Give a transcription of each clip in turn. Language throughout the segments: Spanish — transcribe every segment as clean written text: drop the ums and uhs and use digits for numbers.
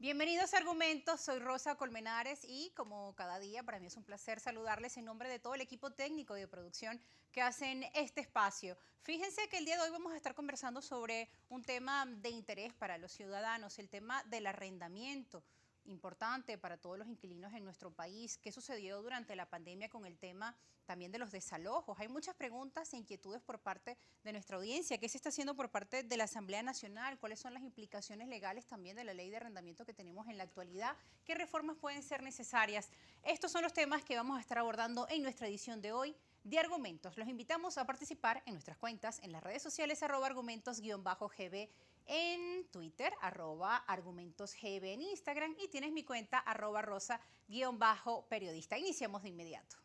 Bienvenidos a Argumentos, soy Rosa Colmenares y como cada día para mí es un placer saludarles en nombre de todo el equipo técnico de producción que hacen este espacio. Fíjense que el día de hoy vamos a estar conversando sobre un tema de interés para los ciudadanos, el tema del arrendamiento, importante para todos los inquilinos en nuestro país. ¿Qué sucedió durante la pandemia con el tema también de los desalojos? Hay muchas preguntas e inquietudes por parte de nuestra audiencia. ¿Qué se está haciendo por parte de la Asamblea Nacional? ¿Cuáles son las implicaciones legales también de la ley de arrendamiento que tenemos en la actualidad? ¿Qué reformas pueden ser necesarias? Estos son los temas que vamos a estar abordando en nuestra edición de hoy de Argumentos. Los invitamos a participar en nuestras cuentas en las redes sociales @argumentos_gb en Twitter, @argumentosgb en Instagram y tienes mi cuenta @rosa_periodista. Iniciamos de inmediato.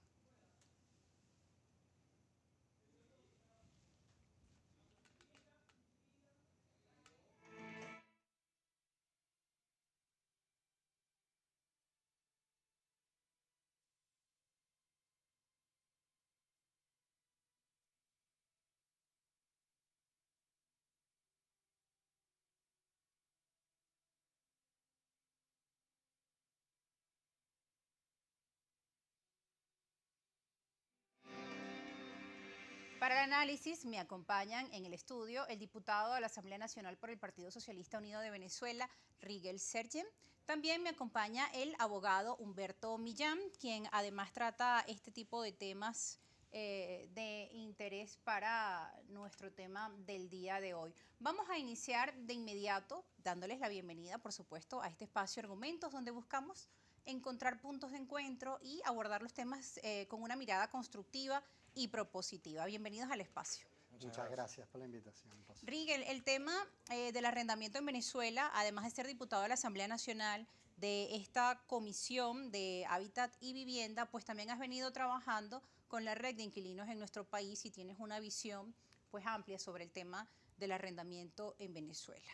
Para el análisis me acompañan en el estudio el diputado de la Asamblea Nacional por el Partido Socialista Unido de Venezuela, Rigel Sergen. También me acompaña el abogado Humberto Millán, quien además trata este tipo de temas de interés para nuestro tema del día de hoy. Vamos a iniciar de inmediato dándoles la bienvenida, por supuesto, a este espacio Argumentos, donde buscamos encontrar puntos de encuentro y abordar los temas con una mirada constructiva y propositiva. Bienvenidos al espacio. Muchas gracias por la invitación. Rigel, el tema del arrendamiento en Venezuela, además de ser diputado de la Asamblea Nacional, de esta comisión de Hábitat y Vivienda, pues también has venido trabajando con la red de inquilinos en nuestro país y tienes una visión pues amplia sobre el tema del arrendamiento en Venezuela.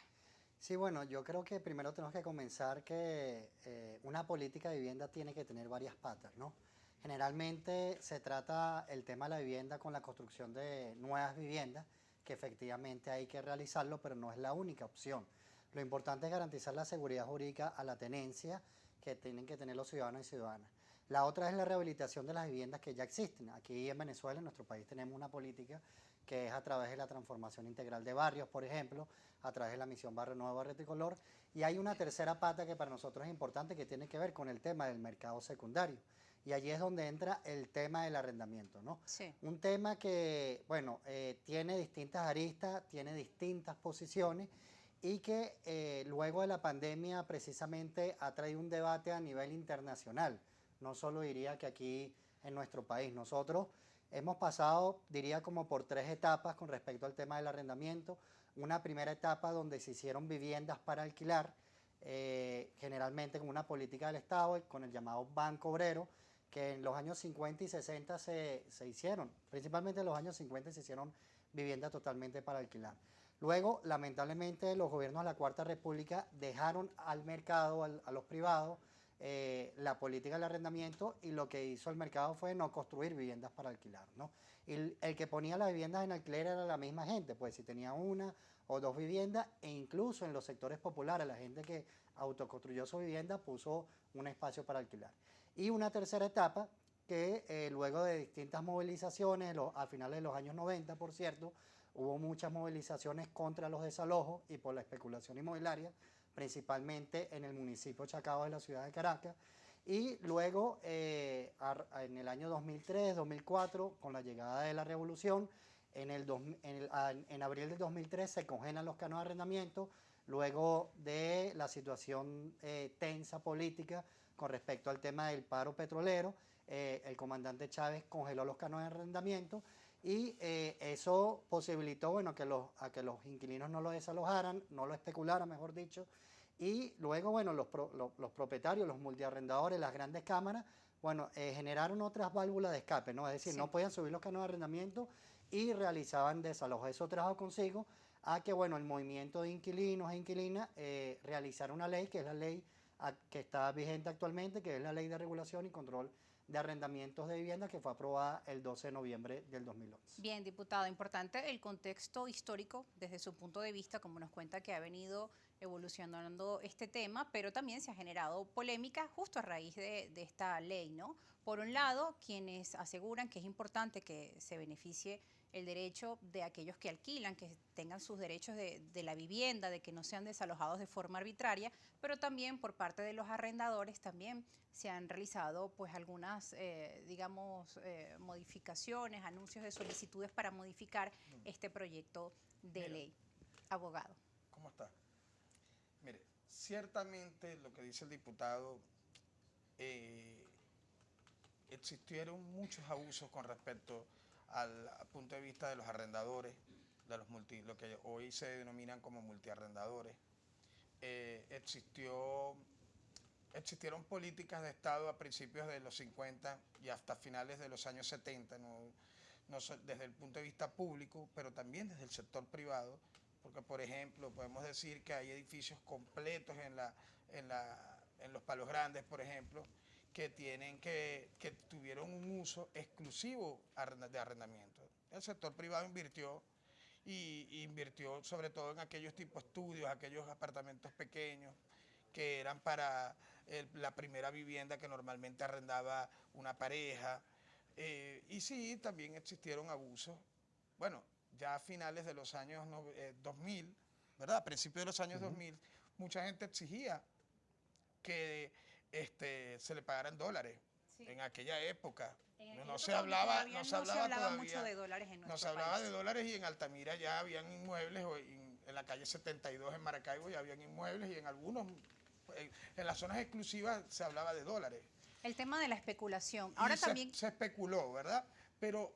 Sí, bueno, yo creo que primero tenemos que comenzar que una política de vivienda tiene que tener varias patas, ¿no? Generalmente se trata el tema de la vivienda con la construcción de nuevas viviendas, que efectivamente hay que realizarlo, pero no es la única opción. Lo importante es garantizar la seguridad jurídica a la tenencia que tienen que tener los ciudadanos y ciudadanas. La otra es la rehabilitación de las viviendas que ya existen. Aquí en Venezuela, en nuestro país, tenemos una política que es a través de la transformación integral de barrios, por ejemplo, a través de la misión Barrio Nuevo, Barrio Tricolor. Y hay una tercera pata que para nosotros es importante, que tiene que ver con el tema del mercado secundario. Y allí es donde entra el tema del arrendamiento, ¿no? Sí. Un tema que, bueno, tiene distintas aristas, tiene distintas posiciones y que luego de la pandemia precisamente ha traído un debate a nivel internacional. No solo diría que aquí en nuestro país. Nosotros hemos pasado, diría, como por tres etapas con respecto al tema del arrendamiento. Una primera etapa donde se hicieron viviendas para alquilar, generalmente con una política del Estado, con el llamado Banco Obrero, que en los años 50 y 60 se hicieron, principalmente en los años 50 se hicieron viviendas totalmente para alquilar. Luego, lamentablemente, los gobiernos de la Cuarta República dejaron al mercado, a los privados, la política del arrendamiento, y lo que hizo el mercado fue no construir viviendas para alquilar, ¿no? Y el que ponía las viviendas en alquiler era la misma gente, pues si tenía una o dos viviendas, e incluso en los sectores populares, la gente que autoconstruyó su vivienda puso un espacio para alquilar. Y una tercera etapa que luego de distintas movilizaciones, a finales de los años 90, por cierto, hubo muchas movilizaciones contra los desalojos y por la especulación inmobiliaria, principalmente en el municipio Chacao de la ciudad de Caracas. Y luego, en el año 2003, 2004, con la llegada de la revolución, en abril del 2003 se congelan los canos de arrendamiento, luego de la situación tensa política con respecto al tema del paro petrolero. El comandante Chávez congeló los canos de arrendamiento y eso posibilitó, bueno, a que los inquilinos no lo desalojaran, no lo especularan, mejor dicho. Y luego, bueno, los propietarios, los multiarrendadores, las grandes cámaras, bueno, generaron otras válvulas de escape, ¿no? Es decir, no podían subir los canos de arrendamiento y realizaban desalojos. Eso trajo consigo a que, bueno, el movimiento de inquilinos e inquilinas realizara una ley, que es la ley que está vigente actualmente, que es la Ley de Regulación y Control de Arrendamientos de Vivienda, que fue aprobada el 12 de noviembre del 2011. Bien, diputado, importante el contexto histórico desde su punto de vista, como nos cuenta que ha venido evolucionando este tema, pero también se ha generado polémica justo a raíz de esta ley, ¿no? Por un lado, quienes aseguran que es importante que se beneficie el derecho de aquellos que alquilan, que tengan sus derechos de la vivienda, de que no sean desalojados de forma arbitraria, pero también por parte de los arrendadores también se han realizado pues algunas, digamos, modificaciones, anuncios de solicitudes para modificar este proyecto de Mira, ley. Abogado. ¿cómo está? Mire, ciertamente lo que dice el diputado, eh, existieron muchos abusos con respecto al punto de vista de los arrendadores, de lo que hoy se denominan como multiarrendadores. Existieron políticas de Estado a principios de los 50 y hasta finales de los años 70, desde el punto de vista público, pero también desde el sector privado, porque por ejemplo podemos decir que hay edificios completos en los Palos Grandes, por ejemplo, que tuvieron un uso exclusivo de arrendamiento. El sector privado invirtió sobre todo en aquellos tipos de estudios, aquellos apartamentos pequeños que eran para la primera vivienda que normalmente arrendaba una pareja. Y sí, también existieron abusos. Bueno, ya a finales de los años 2000, ¿verdad? A principios de los años 2000, mucha gente exigía que se le pagaran dólares. Sí. En aquella época. No se hablaba mucho de dólares en nuestro país. No se hablaba de dólares, y en Altamira ya habían inmuebles, en la calle 72 en Maracaibo ya habían inmuebles, y en algunos, en las zonas exclusivas se hablaba de dólares. El tema de la especulación. Ahora también se especuló, ¿verdad? Pero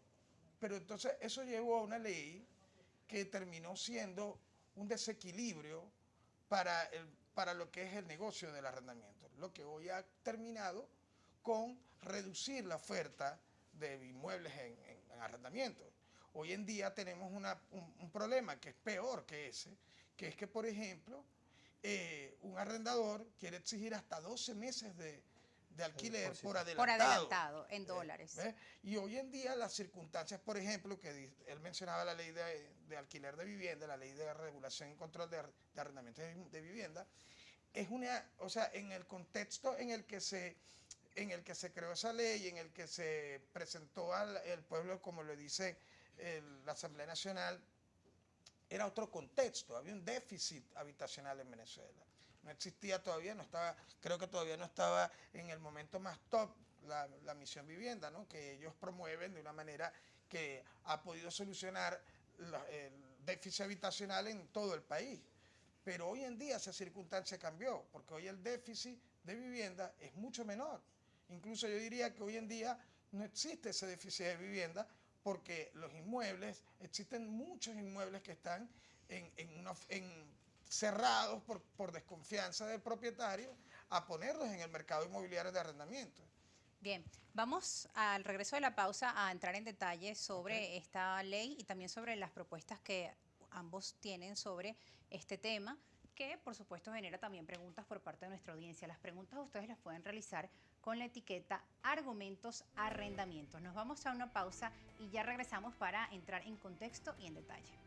entonces eso llevó a una ley que terminó siendo un desequilibrio para lo que es el negocio del arrendamiento, lo que hoy ha terminado con reducir la oferta de inmuebles en arrendamiento. Hoy en día tenemos un problema que es peor que ese, que es que, por ejemplo, un arrendador quiere exigir hasta 12 meses de alquiler por adelantado. Por adelantado, en dólares. Y hoy en día las circunstancias, por ejemplo, que él mencionaba la ley de alquiler de vivienda, la ley de regulación y control de arrendamiento de vivienda, o sea, en el contexto en el que se creó esa ley, en el que se presentó al pueblo, como lo dice la Asamblea Nacional, era otro contexto, había un déficit habitacional en Venezuela. No existía todavía, creo que todavía no estaba en el momento más top la Misión Vivienda, ¿no? Que ellos promueven de una manera que ha podido solucionar el déficit habitacional en todo el país. Pero hoy en día esa circunstancia cambió, porque hoy el déficit de vivienda es mucho menor. Incluso yo diría que hoy en día no existe ese déficit de vivienda, porque existen muchos inmuebles que están cerrados por desconfianza del propietario a ponerlos en el mercado inmobiliario de arrendamiento. Bien, vamos al regreso de la pausa a entrar en detalle sobre esta ley y también sobre las propuestas que ambos tienen sobre este tema, que por supuesto genera también preguntas por parte de nuestra audiencia. Las preguntas ustedes las pueden realizar con la etiqueta Argumentos Arrendamientos. Nos vamos a una pausa y ya regresamos para entrar en contexto y en detalle.